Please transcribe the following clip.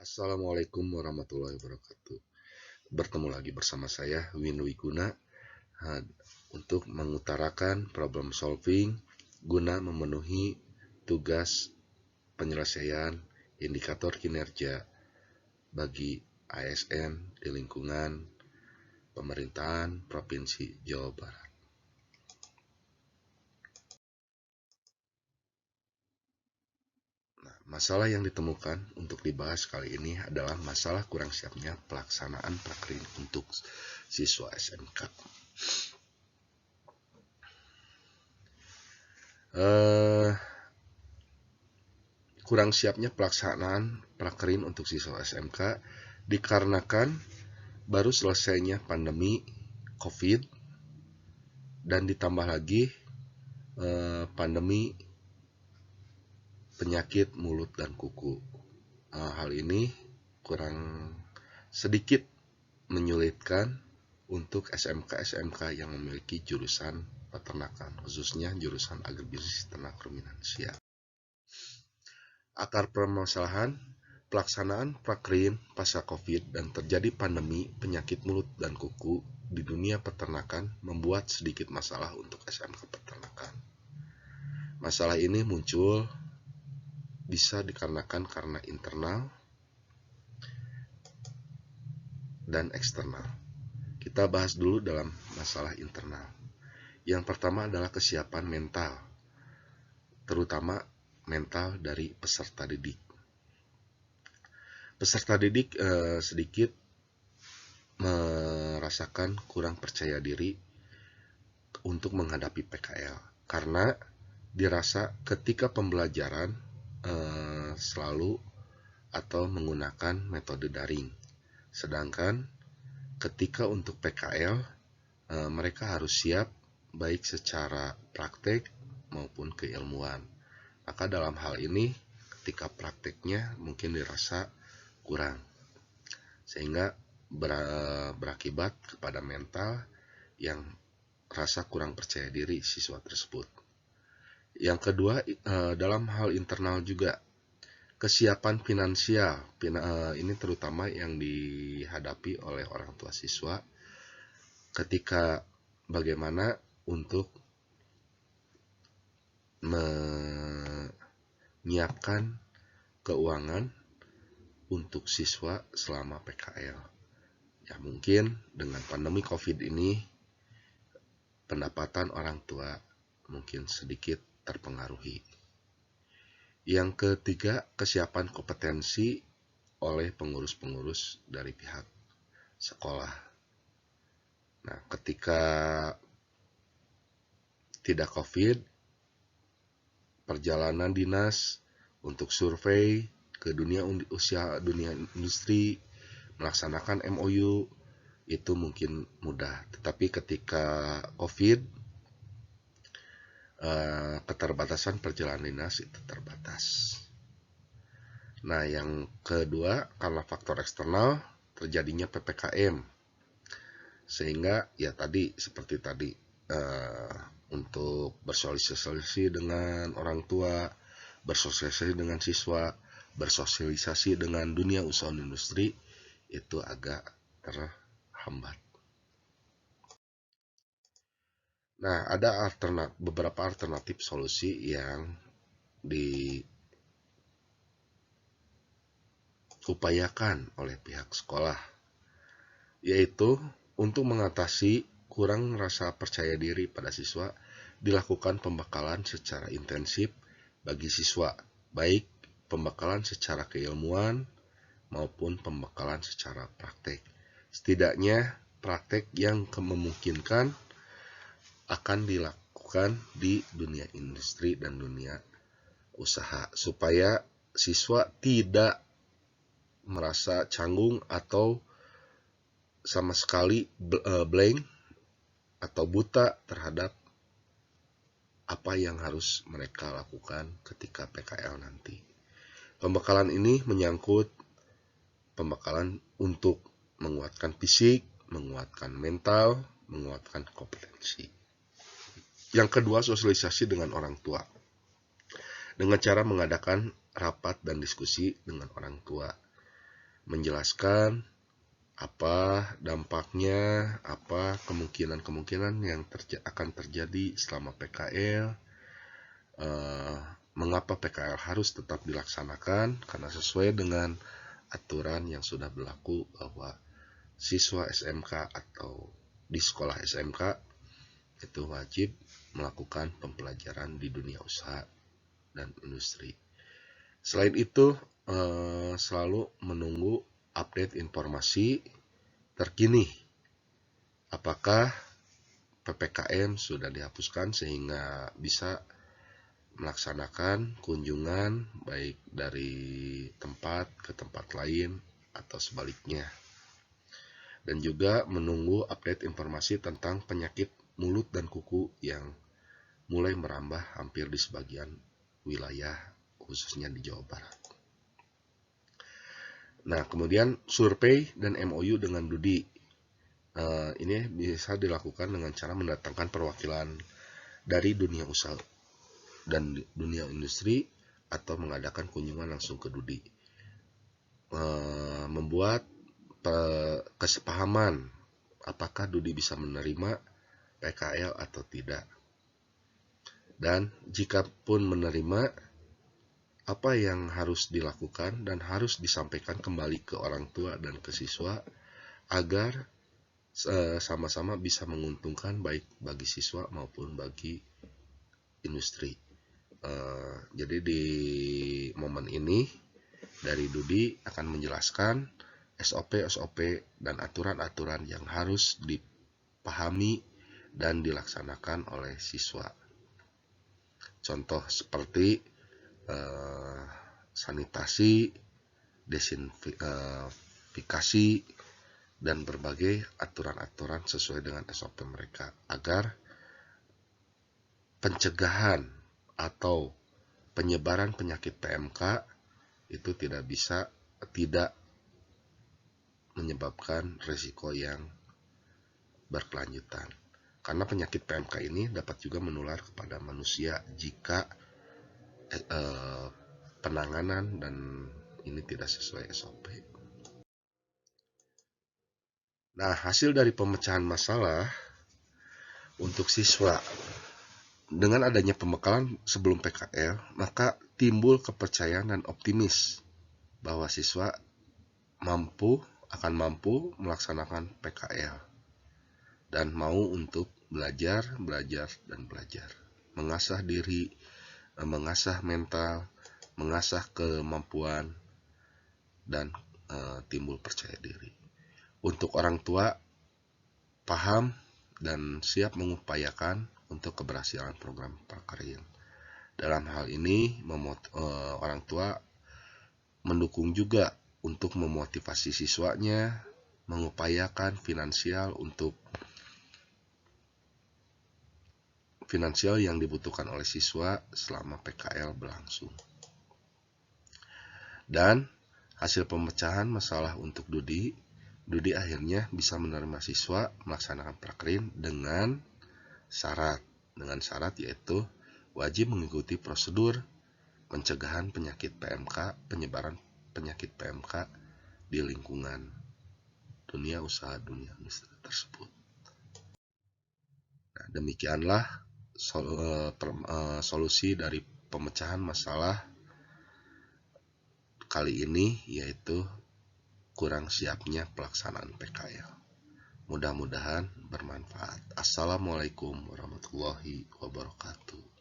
Assalamualaikum warahmatullahi wabarakatuh. Bertemu lagi bersama saya Windu Wiguna untuk mengutarakan problem solving guna memenuhi tugas penyelesaian indikator kinerja bagi ASN di lingkungan pemerintahan Provinsi Jawa Barat. Masalah yang ditemukan untuk dibahas kali ini adalah masalah kurang siapnya pelaksanaan prakrin untuk siswa SMK. Kurang siapnya pelaksanaan prakrin untuk siswa SMK dikarenakan baru selesainya pandemi COVID dan ditambah lagi pandemi penyakit mulut dan kuku. Hal ini kurang sedikit menyulitkan untuk SMK-SMK yang memiliki jurusan peternakan, khususnya jurusan agribisnis ternak ruminansia. Akar permasalahan pelaksanaan prakrin pasca COVID dan terjadi pandemi penyakit mulut dan kuku di dunia peternakan membuat sedikit masalah untuk SMK peternakan. Masalah ini muncul bisa dikarenakan karena internal dan eksternal. Kita bahas dulu dalam masalah internal. Yang pertama adalah kesiapan mental, terutama mental dari peserta didik. Peserta didik sedikit merasakan kurang percaya diri untuk menghadapi PKL karena dirasa ketika pembelajaran selalu atau menggunakan metode daring, sedangkan ketika untuk PKL mereka harus siap baik secara praktek maupun keilmuan. Maka dalam hal ini ketika prakteknya mungkin dirasa kurang, sehingga berakibat kepada mental yang rasa kurang percaya diri siswa tersebut. Yang kedua, dalam hal internal juga kesiapan finansial. Ini terutama yang dihadapi oleh orang tua siswa ketika bagaimana untuk menyiapkan keuangan untuk siswa selama PKL. Ya mungkin dengan pandemi COVID ini pendapatan orang tua mungkin sedikit terpengaruhi. Yang ketiga, kesiapan kompetensi oleh pengurus-pengurus dari pihak sekolah. Nah, ketika tidak COVID, perjalanan dinas untuk survei ke dunia industri, melaksanakan MOU itu mungkin mudah. Tetapi ketika COVID, keterbatasan perjalanan dinas itu terbatas. Nah, yang kedua, karena faktor eksternal terjadinya PPKM, sehingga ya tadi seperti tadi untuk bersosialisasi dengan orang tua, bersosialisasi dengan siswa, bersosialisasi dengan dunia usaha industri itu agak terhambat. Nah, ada beberapa alternatif solusi yang diupayakan oleh pihak sekolah, yaitu untuk mengatasi kurang rasa percaya diri pada siswa, dilakukan pembekalan secara intensif bagi siswa, baik pembekalan secara keilmuan maupun pembekalan secara praktek. Setidaknya praktek yang memungkinkan akan dilakukan di dunia industri dan dunia usaha, supaya siswa tidak merasa canggung atau sama sekali blank atau buta terhadap apa yang harus mereka lakukan ketika PKL nanti. Pembekalan ini menyangkut pembekalan untuk menguatkan fisik, menguatkan mental, menguatkan kompetensi. Yang kedua, sosialisasi dengan orang tua. Dengan cara mengadakan rapat dan diskusi dengan orang tua. menjelaskan apa dampaknya, apa kemungkinan-kemungkinan yang akan terjadi selama PKL, mengapa PKL harus tetap dilaksanakan, karena sesuai dengan aturan yang sudah berlaku bahwa siswa SMK atau di sekolah SMK itu wajib melakukan pembelajaran di dunia usaha dan industri. Selain itu, selalu menunggu update informasi terkini. Apakah PPKM sudah dihapuskan sehingga bisa melaksanakan kunjungan baik dari tempat ke tempat lain atau sebaliknya. Dan juga menunggu update informasi tentang penyakit mulut dan kuku yang mulai merambah hampir di sebagian wilayah, khususnya di Jawa Barat. Nah, kemudian survei dan MOU dengan Dudi. Ini bisa dilakukan dengan cara mendatangkan perwakilan dari dunia usaha dan dunia industri atau mengadakan kunjungan langsung ke Dudi. Membuat kesepahaman apakah Dudi bisa menerima PKL atau tidak. Dan jika pun menerima, apa yang harus dilakukan dan harus disampaikan kembali ke orang tua dan ke siswa agar sama-sama bisa menguntungkan baik bagi siswa maupun bagi industri. Jadi di momen ini dari Dudi akan menjelaskan SOP dan aturan-aturan yang harus dipahami dan dilaksanakan oleh siswa. Contoh seperti sanitasi, desinfikasi, dan berbagai aturan-aturan sesuai dengan SOP mereka agar pencegahan atau penyebaran penyakit PMK itu tidak menyebabkan risiko yang berkelanjutan. Karena penyakit PMK ini dapat juga menular kepada manusia jika penanganan dan ini tidak sesuai SOP. Nah, hasil dari pemecahan masalah untuk siswa dengan adanya pembekalan sebelum PKL, maka timbul kepercayaan dan optimis bahwa siswa akan mampu melaksanakan PKL dan mau untuk belajar, mengasah diri, mengasah mental, mengasah kemampuan, dan timbul percaya diri. Untuk orang tua, paham dan siap mengupayakan untuk keberhasilan program prakarya. Dalam hal ini, orang tua mendukung juga untuk memotivasi siswanya, mengupayakan finansial yang dibutuhkan oleh siswa selama PKL berlangsung. Dan hasil pemecahan masalah untuk Dudi akhirnya bisa menerima siswa melaksanakan prakrin dengan syarat yaitu wajib mengikuti prosedur pencegahan penyakit PMK, penyebaran penyakit PMK di lingkungan dunia usaha dunia industri tersebut. Nah, demikianlah solusi dari pemecahan masalah kali ini, yaitu kurang siapnya pelaksanaan PKL. Mudah-mudahan bermanfaat. Assalamualaikum warahmatullahi wabarakatuh.